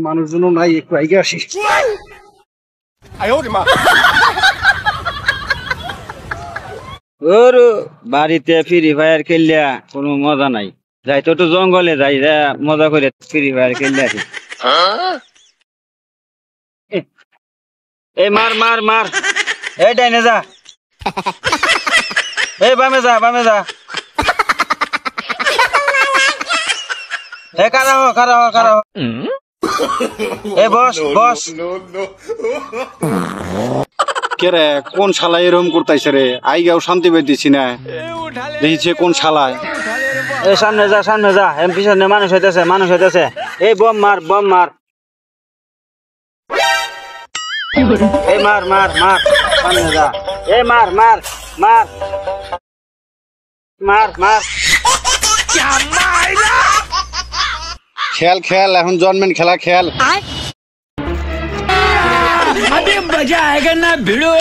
মানুষজন নাই, একটু আগে আসি। ওর বাড়িতে ফ্রি ফায়ার খেললে কোনো মজা নাই, যাই তো একটু জঙ্গলে যাই, মজা করে ফ্রি ফায়ার খেললে আসি। এই মার মার মার, এই ডাইনে যা, এই বামে যা বামে যা, এ কারা হো কারা হো কারা হো, এ বস বস। কে রে, কোন শালা এরকম করতেছে রে? আইগাও শান্তি পাইতেছি না, দেখিছে কোন শালায়। এই সামনে যা, এম পিছনে মানুষ হইতেছে। এই বম মার বম মার, এই মার মার মার, সামনে যা, এই মার মার মার মার মার। খেল খেল, এখন জন্মেন খেলা খেল। अभी मजा आएगा ना भिड़ो।